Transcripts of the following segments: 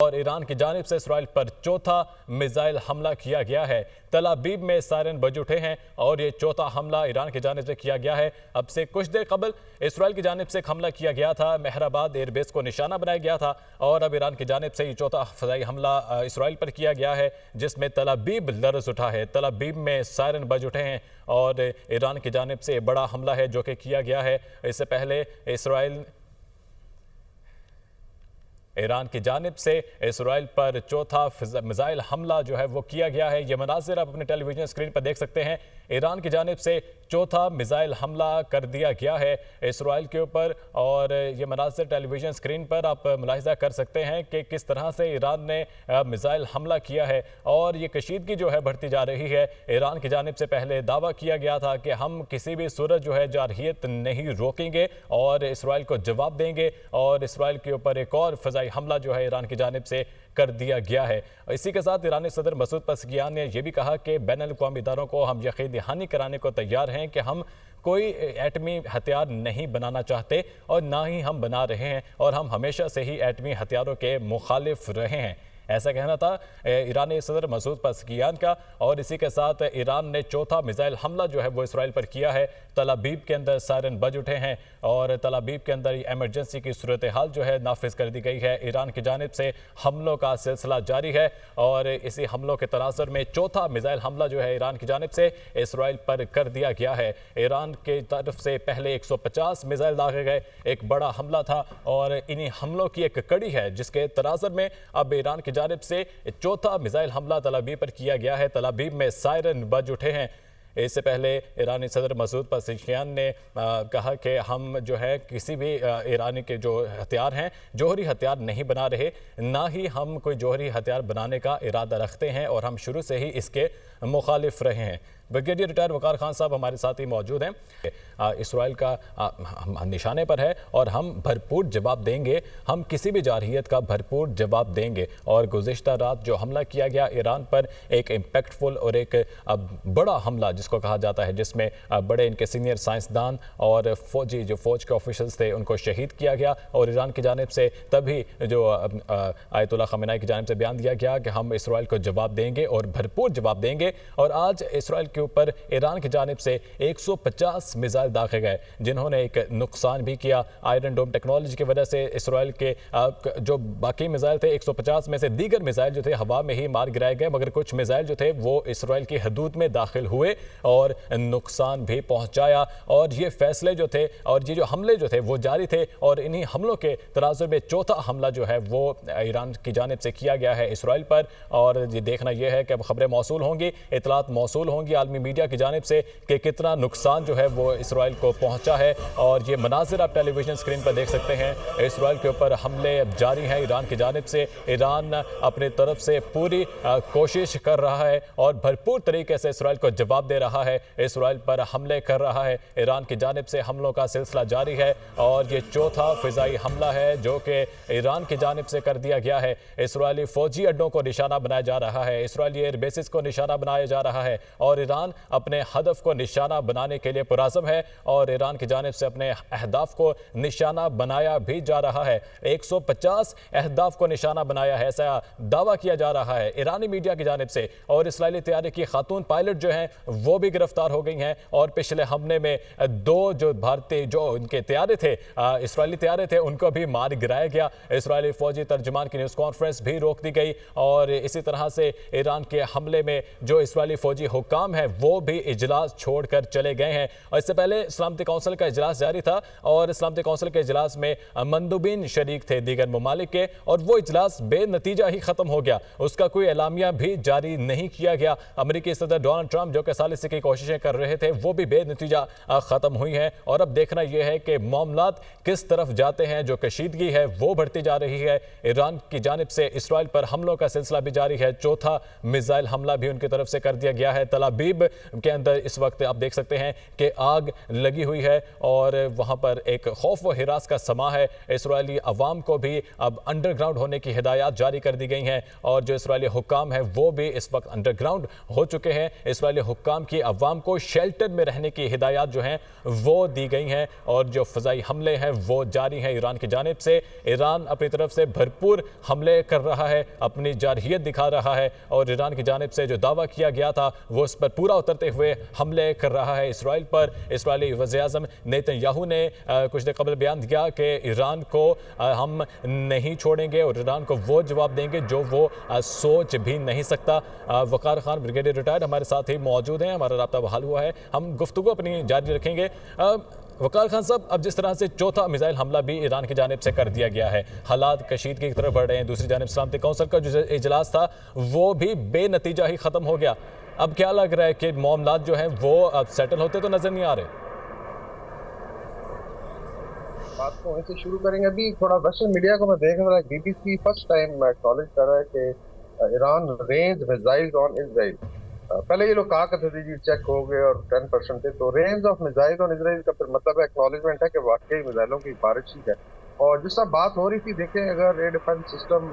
और ईरान की जानिब से इसराइल पर चौथा मिसाइल हमला किया गया है। तल अवीव में सायरन बज उठे हैं और ये चौथा हमला ईरान की जानिब से किया गया है। अब से कुछ देर कबल इसराइल की जानिब से एक हमला किया गया था, मेहराबाद एयरबेस को निशाना बनाया गया था और अब ईरान की जानिब से ये चौथा फ़ज़ाई हमला इसराइल पर किया गया है, जिसमें तल अवीव लर्ज़ उठा है। तल अवीव में सायरन बज उठे हैं और ईरान की जानिब से बड़ा हमला है जो कि किया गया है। इससे पहले ईरान की जानिब से इसराइल पर चौथा मिसाइल हमला जो है वो किया गया है। ये मनाज़िर आप अपने टेलीविजन स्क्रीन पर देख सकते हैं। ईरान की जानिब से चौथा मिसाइल हमला कर दिया गया है इसराइल के ऊपर और ये मनाज़िर टेलीविजन स्क्रीन पर आप मुलाहिज़ा कर सकते हैं कि किस तरह से ईरान ने मिसाइल हमला किया है और ये कशीदगी जो है बढ़ती जा रही है। ईरान की जानिब से पहले दावा किया गया था कि हम किसी भी सूरत जो है जारहियत नहीं रोकेंगे और इसराइल को जवाब देंगे और इसराइल के ऊपर एक और फ़ज़ाई हमला जो है ईरान की जानिब से कर दिया गया है। इसी के साथ ईरानी सदर मसूद पज़ेश्कियान ने यह भी कहा कि बैनुल-अक़वामी इदारों को हम यकीन दहानी कराने को तैयार हैं कि हम कोई एटमी हथियार नहीं बनाना चाहते और ना ही हम बना रहे हैं और हम हमेशा से ही एटमी हथियारों के मुखालिफ रहे हैं। ऐसा कहना था ईरानी सदर मसूद पज़ेश्कियान का। और इसी के साथ ईरान ने चौथा मिसाइल हमला जो है वो इसराइल पर किया है। तल अवीव के अंदर सायरन बज उठे हैं और तल अवीव के अंदर एमरजेंसी की सूरत हाल जो है नाफिज कर दी गई है। ईरान की जानिब से हमलों का सिलसिला जारी है और इसी हमलों के तनाज़ुर में चौथा मिसाइल हमला जो है ईरान की जानिब से इसराइल पर कर दिया गया है। ईरान की तरफ से पहले 150 मिसाइल दागे गए, एक बड़ा हमला था और इन्हीं हमलों की एक कड़ी है जिसके तनाज़ुर में अब ईरान की जानिब से चौथा मिसाइल हमला तल अवीव पर किया गया है। तल अवीव में सायरन बज उठे हैं। इससे पहले ईरानी सदर मसूद पज़ेश्कियान ने कहा कि हम जो है किसी भी ईरानी के जो हथियार हैं जौहरी हथियार नहीं बना रहे, ना ही हम कोई जौहरी हथियार बनाने का इरादा रखते हैं और हम शुरू से ही इसके मुखालिफ रहे हैं। ब्रिगेडियर रिटायर वकार खान साहब हमारे साथ ही मौजूद हैं। इसराइल का निशाने पर है और हम भरपूर जवाब देंगे, हम किसी भी जारहियत का भरपूर जवाब देंगे। और गुज़िश्ता रात जो हमला किया गया ईरान पर, एक इम्पैक्टफुल और एक बड़ा हमला जिसको कहा जाता है, जिसमें बड़े इनके सीनियर साइंसदान और फौज के ऑफिशल्स थे उनको शहीद किया गया और ईरान की जानिब से तभी जो आयतुल्लाह ख़मेनी की जानिब से बयान दिया गया कि हम इसराइल को जवाब देंगे और भरपूर जवाब देंगे। और आज इसराइल के ऊपर ईरान की जानिब से 150 मिसाइल दागे गए जिन्होंने एक नुकसान भी किया। आयरन डोम टेक्नोलॉजी की वजह से इसराइल के जो बाकी मिसाइल थे 150 में से दीगर मिसाइल जो थे हवा में ही मार गिराए गए, मगर कुछ मिसाइल जो थे वो इसराइल की हदूद में दाखिल हुए और नुकसान भी पहुंचाया। और ये फैसले जो थे और ये जो हमले जो थे वो जारी थे और इन्हीं हमलों के तनाज़ुर में चौथा हमला जो है वो ईरान की जानिब से किया गया है इसराइल पर। और ये देखना यह है कि अब खबरें मौसूल होंगी, इतलात मौसूल होंगी आलमी मीडिया की जानिब से कि कितना नुकसान जो है वो इसराइल को पहुंचा है। और ये मनाजिर आप टेलीविजन स्क्रीन पर देख सकते हैं। इसराइल के ऊपर हमले जारी हैं ईरान की जानिब से। ईरान अपनी तरफ से पूरी कोशिश कर रहा है और भरपूर तरीके से इसराइल को जवाब दे रहा है, इसराइल पर हमले कर रहा है। ईरान की जानिब से हमलों का सिलसिला जारी है और ये चौथा फ़िज़ाई हमला है जो कि ईरान की जानिब से कर दिया गया है। इसराइली फ़ौजी अड्डों को निशाना बनाया जा रहा है, इसराइली एयरबेसिस को निशाना बनाया जा रहा है और ईरान अपने हदफ को निशाना बनाने के लिए पुराज़म है और ईरान की जानिब से अपने अहदाफ को निशाना बनाया भी जा रहा है। 150 अहदाफ को निशाना बनाया है, ऐसा दावा किया जा रहा है ईरानी मीडिया की जानिब से। और इसराइली तैयारी की खातून पायलट जो हैं वो भी गिरफ्तार हो गई हैं और पिछले हमले में 2 जो भारतीय जो उनके तैयारे थे, इसराइली तैयारे थे, उनको भी मार गिराया गया। इसराइली फौजी तर्जुमान की न्यूज़ कॉन्फ्रेंस भी रोक दी गई और इसी तरह से ईरान के हमले में जो इसराइली फौजी हुक्काम हैं वो भी इजलास छोड़कर चले गए हैं। और इससे पहले सलामती कौंसिल का इजलास जारी था और सलामती कौंसिल के इजलास में मंदूबीन शरीक थे दीगर ममालिक के और वो इजलास बेनतीजा ही ख़त्म हो गया, उसका कोई एलामिया भी जारी नहीं किया गया। अमेरिकी सदर डोनाल्ड ट्रंप जो कि सालिसी की कोशिशें कर रहे थे वो भी बेनतीजा ख़त्म हुई हैं। और अब देखना यह है कि मामलात किस तरफ जाते हैं। जो कशीदगी है वो बढ़ती जा रही है। ईरान की जानिब से इसराइल पर हमलों का सिलसिला भी जारी है। चौथा मिसाइल हमला भी उनकी तरफ से कर दिया गया है। तल अवीव तबीब के अंदर इस वक्त आप देख सकते हैं कि आग लगी हुई है और वहाँ पर एक खौफ व हिरास का समा है। इसराइली अवाम को भी अब अंडरग्राउंड होने की हिदायत जारी कर दी गई हैं और जो इसराइली हुक्काम है वो भी इस वक्त अंडरग्राउंड हो चुके हैं। इसराइली हुक्काम की अवाम को शेल्टर में रहने की हिदायत जो हैं वो दी गई हैं और जो फ़ज़ाई हमले हैं वो जारी हैं ईरान की जानिब से। ईरान अपनी तरफ से भरपूर हमले कर रहा है, अपनी जारहियत दिखा रहा है और ईरान की जानिब से जो दावा किया गया था वो उस पर पूरा उतरते हुए हमले कर रहा है इसराइल पर। इसराइली वज़ीर-ए-आज़म नेतन्याहू ने कुछ देर कबल बयान दिया कि ईरान को हम नहीं छोड़ेंगे और ईरान को वो जवाब देंगे जो वो सोच भी नहीं सकता। वक़ार खान ब्रिगेडियर रिटायर्ड हमारे साथ ही मौजूद हैं, हमारा राब्ता बहाल हुआ है, हम गुफ्तगू अपनी जारी रखेंगे। वक़ार खान साहब, अब जिस तरह से चौथा मिसाइल हमला भी ईरान की जानिब से कर दिया गया है, हालात कशीदगी की तरफ बढ़ रहे हैं, दूसरी जानिब सलामती कौंसिल का जो इजलास था वो भी बेनतीजा ही ख़त्म हो गया। अब क्या लग रहा है कि मामलात जो हैं वो अब सेटल होते तो नज़र नहीं आ रहे? बात को ऐसे शुरू करेंगे। अभी थोड़ा वेस्टर्न मीडिया को मैं देख रहा था, बीबीसी फर्स्ट टाइम एक्नॉलेज कर रहा है कि Iran range missiles on Israel. पहले ये लोग कहा करते थे जी चेक हो गए और 10% थे, तो range of missiles on Israel का फिर मतलब एक्नॉलेजमेंट है कि वाकई मिसाइलों की बारिश ही है। और जिस तरह बात हो रही थी, देखें अगर एयर डिफेंस सिस्टम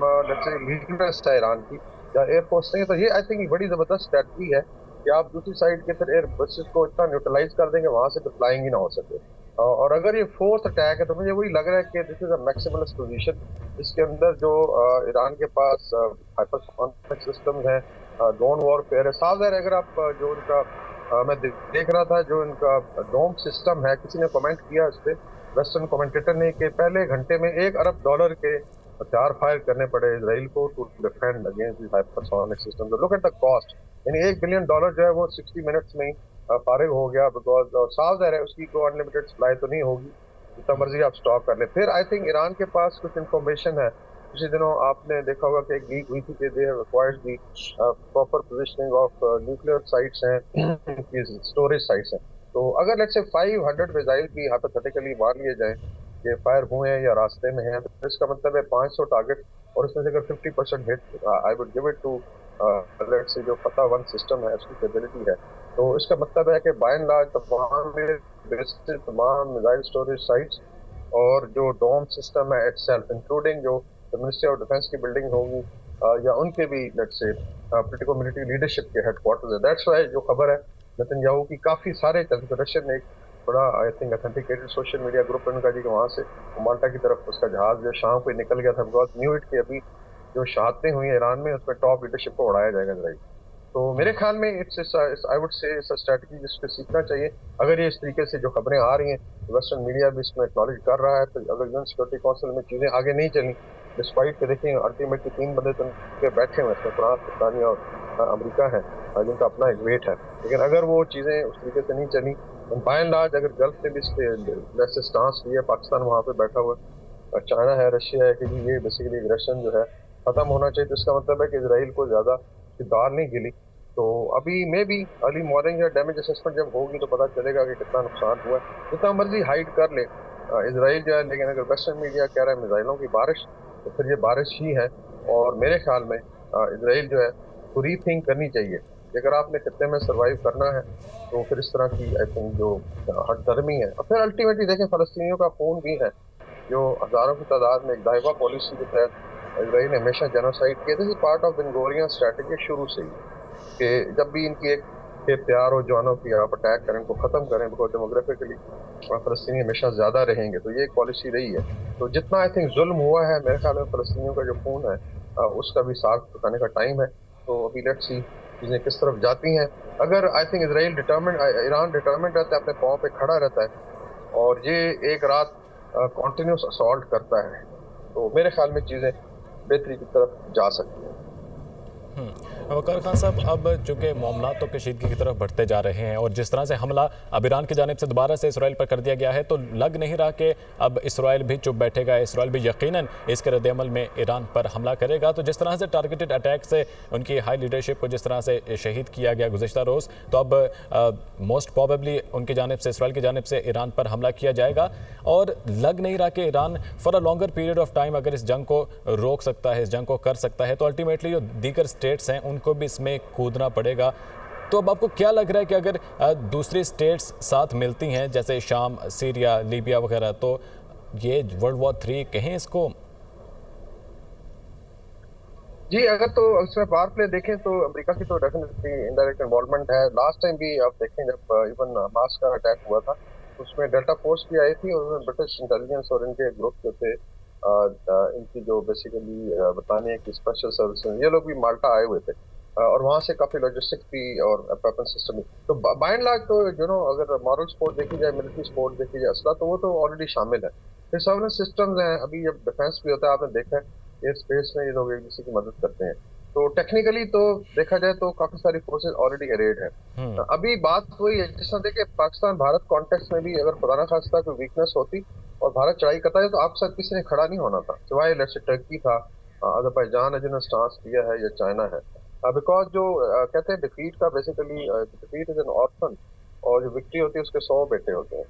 लीडनेस है ईरान की या एयरफोर्स नहीं, तो ये आई थिंक बड़ी जबरदस्त स्ट्रेटजी है कि आप दूसरी साइड के फिर एयर बेसिस को इतना न्यूट्रलाइज कर देंगे वहां से फिर फ्लाइंग ही ना हो सके। और अगर ये फोर्थ अटैक है तो मुझे वही लग रहा है कि this is a maximalist position. इसके अंदर जो ईरान के पास हाइपरसोनिक सिस्टम्स हैं, ड्रोन वॉरफेयर है, साफ है। अगर आप जो उनका मैं देख रहा था जो इनका डोम सिस्टम है, किसी ने कमेंट किया इस पर, वेस्टर्न कमेंटेटर ने, कि पहले घंटे में $1 अरब के हथियार फायर करने पड़े इसराइल को to defend against this hypersonic system. Look at the cost, यानी $1 बिलियन जो है वो 60 मिनट्स में ही फारिग हो गया। बिकॉज साफ है उसकी कोई अनलिमिटेड सप्लाई तो नहीं होगी, जितना मर्जी आप स्टॉक कर ले। फिर आई थिंक ईरान के पास कुछ इंफॉर्मेशन है, पिछले दिनों आपने देखा होगा कि एक लीक हुई थी कि they have acquired the proper positioning of nuclear sites हैं, स्टोरेज साइट्स हैं। तो अगर लेट्स से 500 मिसाइल भी हाइपोथेटिकली मान लिए जाएं कि फायर हुए हैं या रास्ते में हैं, तो इसका मतलब है 500 टारगेट, और इसमें से अगर 50% hit, I would give it to let's say जो फतह 1 सिस्टम है उसकी कैपेबिलिटी है। तो इसका मतलब है कि बाय एंड लार्ज तमाम बेसिस, तमाम मिसाइल स्टोरेज साइट्स और जो डोम सिस्टम है इटसेल्फ, इंक्लूडिंग जो मिनिस्ट्री ऑफ डिफेंस की बिल्डिंग होगी या उनके भी let's say political military leadership के हेडक्वार्टर्स है। दैट्स व्हाई जो खबर है नेतन्याहू की, काफ़ी सारे रशियन ने एक बड़ा I think authenticated social media group उनका जी, वहाँ से माल्टा की तरफ उसका जहाज जो शाम को निकल गया था। बिकॉज न्यू इट के अभी जो शहादतें हुई हैं ईरान में, उसमें टॉप लीडरशिप को उड़ाया जाएगा इसराइल। तो मेरे ख्याल में it's I would say it's a strategy जिसको सीखना चाहिए। अगर ये इस तरीके से जो खबरें आ रही हैं, वेस्टर्न मीडिया भी इसमें एक्नॉलेज कर रहा है, तो अगर यूएन सिक्योरिटी काउंसिल में चीज़ें आगे नहीं चली, डिस्पाइट के देखें अल्टीमेटली 3 बंदे तो उनके बैठे हुए हैं, फ्रांस, ब्रिटानिया और अमेरिका है जिनका अपना एक वेट है। लेकिन अगर वो चीज़ें उस तरीके से नहीं चली, तो बाय एंड लार्ज अगर गल्फ से भी वैसे स्टांस लिया, पाकिस्तान वहाँ पे बैठा हुआ है, चाइना है, रशिया है कि जी ये बेसिकली एग्रेशन जो है खत्म होना चाहिए, तो इसका मतलब है कि इसराइल को ज़्यादा दाल नहीं गिली। तो अभी मे भी अर्ली मॉर्निंग या डैमेज असेसमेंट जब होगी तो पता चलेगा कि कितना नुकसान हुआ है। जितना मर्जी हाइड कर ले इसराइल जो है, लेकिन अगर वेस्टर्न मीडिया कह रहा है मिसाइलों की बारिश, तो फिर ये बारिश ही है। और मेरे ख्याल में इसराइल जो है वो रीथिंक करनी चाहिए। अगर आपने खत्ते में सर्वाइव करना है तो फिर इस तरह की आई थिंक जो हटदर्मी है, और फिर अल्टीमेटली देखें फ़लस्तीनियों का खून भी है जो हज़ारों की तादाद में एक दायवा पॉलिसी के तहत इसराइल ने हमेशा जेनोसाइड किया। This is part of Ben Gurion strategy शुरू से ही, कि जब भी इनकी एक प्यार और जवानों की आप अटैक करें, इनको ख़त्म करें, बिकॉज डेमोग्राफिकली फ़लस्तीनी हमेशा ज़्यादा रहेंगे, तो ये एक पॉलिसी रही है। तो जितना आई थिंक जुल्म हुआ है, मेरे ख्याल में फ़लस्तीनियों का जो खून है उसका भी साग चुकाने का टाइम है। तो अभी लेट्स सी चीज़ें किस तरफ जाती हैं। अगर आई थिंक इसराइल डिटर्मिनेड, ईरान डिटर्मिनेड रहता है, अपने पाँव पे खड़ा रहता है और ये एक रात कॉन्टिन्यूस असॉल्ट करता है, तो मेरे ख्याल में चीज़ें बेहतरी की तरफ जा सकती हैं। वकार खान साहब, अब चूँकि मामला तो कशीदगी की तरफ बढ़ते जा रहे हैं और जिस तरह से हमला अब ईरान की जानिब से दोबारा से इसराइल पर कर दिया गया है, तो लग नहीं रहा कि अब इसराइल भी चुप बैठेगा। इसराइल भी यकीनन इसके रद्द-ए-अमल में ईरान पर हमला करेगा। तो जिस तरह से टारगेटेड अटैक से उनकी हाई लीडरशिप को जिस तरह से शहीद किया गया गुज़िश्ता रोज़, तो अब मोस्ट प्रॉबेबली उनकी जानिब से, इसराइल की जानिब से ईरान पर हमला किया जाएगा। और लग नहीं रहा कि Iran for a longer period of time अगर इस जंग को रोक सकता है, इस जंग को कर सकता है, तो अल्टीमेटली जो दीगर स्टेट्स हैं उनको भी इसमें कूदना पड़ेगा। तो अब आपको क्या लग रहा है कि अगर दूसरी स्टेट्स साथ मिलती हैं जैसे शाम, सीरिया, लीबिया वगैरह, तो ये वर्ल्ड वॉर 3 कहें इसको? जी, अगर तो इसमें पावर प्ले देखें तो अमेरिका की तो डेफिनेटली इनडायरेक्ट इन्वॉल्वमेंट है। लास्ट टाइम भी आप देखें जब इवन हमास का अटैक हुआ था, उसमें डेल्टा फोर्स भी आई थी और उसमें ब्रिटिश इंटेलिजेंस और इनके ग्रुप जो थे, इनकी जो बेसिकली बरतानिया की स्पेशल सर्विसेज, ये लोग भी माल्टा आए हुए थे। और वहाँ से काफी लॉजिस्टिक्स भी और वेपन सिस्टम भी। तो बाय एंड लार्ज तो अगर मॉरल सपोर्ट देखी जाए, मिलिट्री सपोर्ट देखी जाए, असला तो वो तो ऑलरेडी शामिल है। फिर सर्वेलेंस सिस्टम्स हैं, अभी जब डिफेंस भी होता है, आपने देखा है एयर स्पेस में ये लोग एक दूसरे की मदद करते हैं। तो टेक्निकली तो देखा जाए तो काफी सारी फोर्सेस ऑलरेडी अरेड है। हम्म। अभी बात वही है, जिस तरह देखिए पाकिस्तान भारत कॉन्टेक्स्ट में भी अगर खुदा ना खास्ता कोई वीकनेस होती और भारत चढ़ाई करता है, तो आपके साथ किसी ने खड़ा नहीं होना था, सिवाय लेट्स से टर्की था, अजरबैजान है जिन्होंने स्टांस लिया है, या चाइना है। बिकॉज जो कहते हैं डिफीट का basically, defeat is an orphan, और जो विक्ट्री होती है उसके 100 बेटे होते हैं।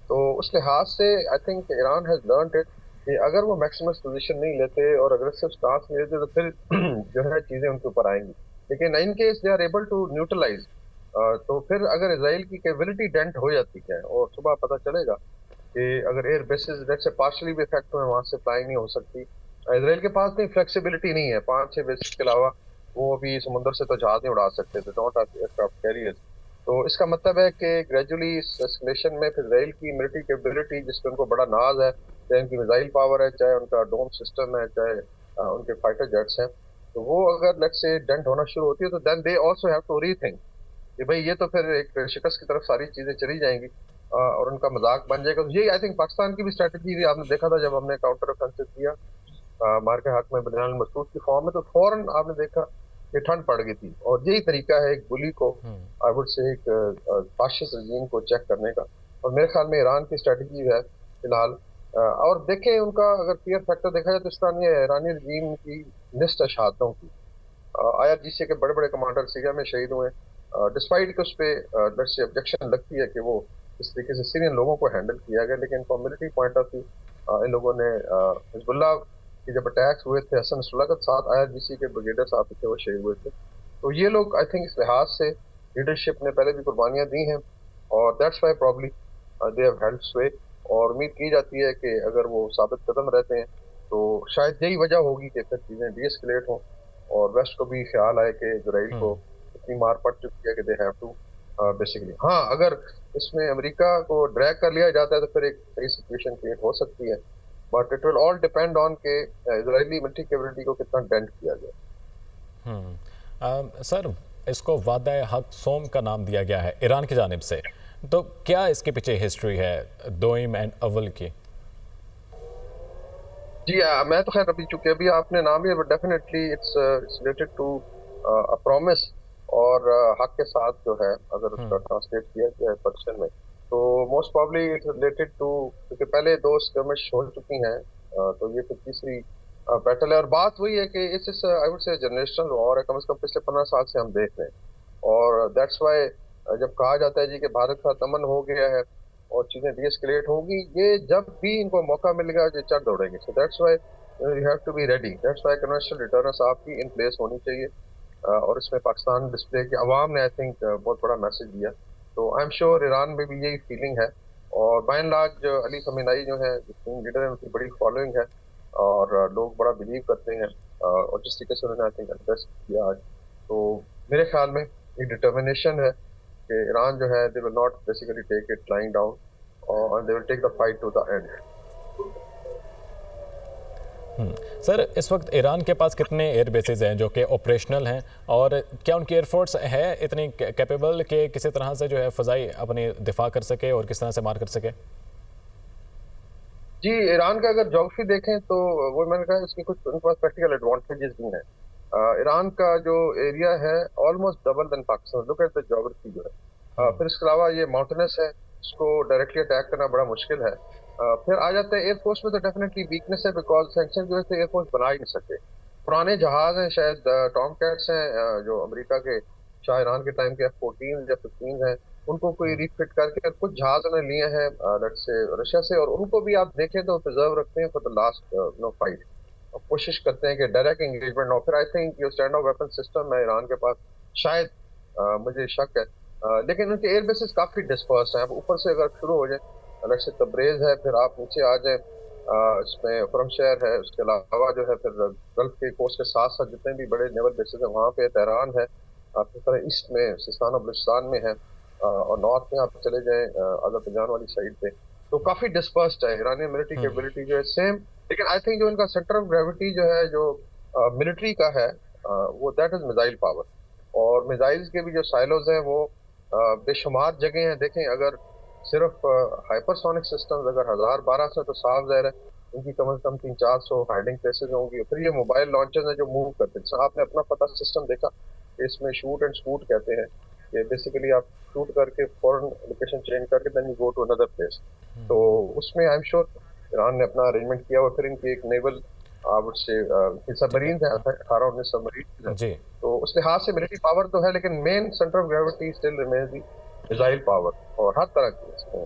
तो उस लिहाज से I think Iran has learned it कि अगर वो मैक्सिमस पोजीशन नहीं लेते और अग्रेसिव स्टांस नहीं लेते, तो फिर जो है चीजें उनके ऊपर आएंगी। लेकिन in case they are able to neutralise, तो फिर अगर इसराइल की कैपेबिलिटी डेंट हो जाती है और सुबह पता चलेगा कि अगर एयर बेसिस से पार्शली भी इफेक्ट हुए, वहां से फ्लाइंग नहीं हो सकती। इसराइल के पास नहीं, फ्लेक्सिबिलिटी नहीं है, 5-6 बेसिस के अलावा वो अभी समुद्र से तो जहाज नहीं उड़ा सकते, तो डोंट हैव एयरक्राफ्ट कैरियर्स। तो इसका मतलब है कि ग्रेजुअली इस एस्केलेशन में फिर इसराइल की मिलिट्री कैपेबिलिटी, जिस पर उनको बड़ा नाज है, चाहे उनकी मिसाइल पावर है, चाहे उनका डोम सिस्टम है, चाहे उनके फाइटर जेट्स हैं, तो वो अगर लेट्स से डेंट होना शुरू होती है, तो then they also have to rethink कि भाई ये तो फिर एक शिकस्त की तरफ सारी चीजें चली जाएंगी, और उनका मजाक बन जाएगा। तो ये आई थिंक पाकिस्तान की भी स्ट्रेटजी भी आपने देखा था जब हमने काउंटर ऑफेंसिव किया मार के हक में बनियाल मसूद की फॉर्म में, तो फौरन आपने देखा कि ठंड पड़ गई थी। और यही तरीका है एक बुली को, हम्म। आई वुड से, एक फाशिस्ट रजीम को चेक करने का। और मेरे ख्याल में ईरान की स्ट्रेटजी है फिलहाल। और देखें उनका अगर पीयर फैक्टर देखा जाए, तो इस तरह ये ईरानी रजीम की लिस्ट है शहादतों की। IRGC के बड़े बड़े कमांडर सीरिया में शहीद हुए, डिस्पाइट कि उस पर से ऑब्जेक्शन लगती है कि वो इस तरीके से सीरियन लोगों को हैंडल किया गया, लेकिन from military point of view इन लोगों ने हिजबुल्लाह के जब अटैक्स हुए थे हसन नसरुल्लाह के साथ, IRGC के ब्रिगेडियर साहब थे, वो शहीद हुए थे। तो ये लोग आई थिंक इस लिहाज से लीडरशिप ने पहले भी कुर्बानियां दी हैं, और that's why probably they have held स्वे। और उम्मीद की जाती है कि अगर वो साबित कदम रहते हैं, तो शायद यही वजह होगी कि फिर चीजें डीएस्केलेट हों और वेस्ट को भी ख्याल आए कि इसराइल को हम्म। इतनी मार पड़ चुकी है कि दे हैव टू बेसिकली। हाँ, अगर इसमें अमेरिका को ड्रैग कर लिया जाता है, तो फिर एक सही सिचुएशन क्रिएट हो सकती है। But it will all depend on के इजरायली मिलिट्री कैपेबिलिटी को कितना डेंट किया जाए। सर, इसको वादा हक सोम का नाम दिया गया है ईरान की जानिब से, तो क्या इसके पीछे हिस्ट्री है दोइम एंड अव्वल की? जी, मैं तो खैर अभी, चूंकि अभी आपने नाम लिया, but definitely it's related to a promise, और हक के साथ जो है, अगर उसका हम्म। ट्रांसलेट किया जाए पर्शियन में, तो most probably it's related to, क्योंकि पहले दो स्कर्मिश हो चुकी हैं, तो ये फिर तीसरी बैटल है। और बात वही है कि इस I would say generational war है, कम से कम पिछले 15 साल से हम देख रहे हैं। और दैट्स वाई जब कहा जाता है जी कि भारत का अमन हो गया है और चीजें डीएस्केलेट होगी, ये जब भी इनको मौका मिलेगा ये चढ़ दौड़ेंगे। So that's why you have to be ready, that's why conventional deterrence आपकी इन प्लेस होनी चाहिए। और इसमें पाकिस्तान डिस्प्ले की आवाम ने आई थिंक बहुत बड़ा मैसेज दिया। तो आई एम श्योर ईरान में भी यही फीलिंग है। और बाय एंड लार्ज जो अली खमेनाई जो है लीडर है, उनकी बड़ी फॉलोइंग है, और लोग बड़ा बिलीव करते हैं, और जिस तरीके से उन्होंने आई थिंक एड्रेस किया आज, तो मेरे ख्याल में एक डिटर्मिनेशन है कि ईरान जो है, they will not basically take it lying down, और they will take the fight to the end. Sir, इस वक्त ईरान के पास कितने एयर बेसेस हैं जो कि ऑपरेशनल हैं, और क्या उनकी एयरफोर्स है इतनी कैपेबल कि किसी तरह से जो है फ़ज़ाई अपनी दिफा कर सके और किस तरह से मार कर सके? जी, ईरान का अगर ज्योग्राफी देखें तो वो मैंने कहा इसके कुछ उनके पास प्रैक्टिकल एडवांटेजेस भी हैं। ईरान का जो एरिया है almost double than Pakistan, look at the geography जो है। हम्म। फिर इसके अलावा ये माउंटेनस है, इसको डायरेक्टली अटैक करना बड़ा मुश्किल है। फिर आ जाता है एयरफोर्स में, तो डेफिनेटली वीकनेस है, बिकॉज सैंक्शन की वजह से एयरफोर्स बना ही नहीं सकते। पुराने जहाज हैं, शायद टॉम कैट्स हैं, जो अमेरिका के शाह ईरान के टाइम के F-14 या 15 हैं, उनको कोई हम्म। रिफिट करके कुछ जहाज उन्होंने लिए हैं लेट्स से रशिया से, और उनको भी आप देखें तो प्रिजर्व रखते हैं फॉर द लास्ट फाइट। और कोशिश करते हैं कि डायरेक्ट एंगेजमेंट हो। फिर आई थिंक जो स्टैंड ऑफ वेपन सिस्टम है ईरान के पास, शायद मुझे शक है। लेकिन उनके एयर बेसिस काफ़ी डिस्पर्स हैं। अब ऊपर से अगर शुरू हो जाए, अलग से तब्रेज़ है, फिर आप नीचे आ जाएँ, इसमें खुरमशहर है, उसके अलावा जो है फिर गल्फ़ के कोस्ट के साथ-साथ जितने भी बड़े नेवल बेसिस हैं वहाँ पे तेहरान है। आप इस तरह ईस्ट में सिस्तान और बलूचिस्तान में है, और नॉर्थ में आप चले जाएँ अज़रबैजान वाली साइड पे, तो काफ़ी डिस्पर्स्ड है। ईरानियन मिलिट्री कैपेबिलिटी जो है सेम, लेकिन आई थिंक जो इनका सेंटर ऑफ ग्रेविटी जो है, जो मिलिट्री का है, वो दैट इज़ मिसाइल पावर। और मिसाइल्स के भी जो साइलोज़ हैं वो बेशुमार जगह हैं। देखें, अगर सिर्फ हाइपरसोनिक सिस्टम्स अगर 1000-1200 तो साफ ज़ाहिर है इनकी कम से कम 300-400 हाइडिंग प्लेसेस होंगी। फिर ये मोबाइल लॉन्चर्स हैं जो मूव करते हैं। जैसे आपने अपना पता सिस्टम देखा, इसमें शूट एंड स्कूट कहते हैं कि बेसिकली आप शूट करके फौरन लोकेशन चेंज करके then you go to another place. तो उसमें आई एम श्योर ईरान ने अपना अरेंजमेंट किया हुआ। फिर इनकी एक नेवल वुड से ठीक है। सबमरीन है, 18-19 सबमरीन है। जी। तो उस लिहाज से मिलिट्री पावर तो है, लेकिन main centre of gravity still remains the missile power, और हर तरह की इसमें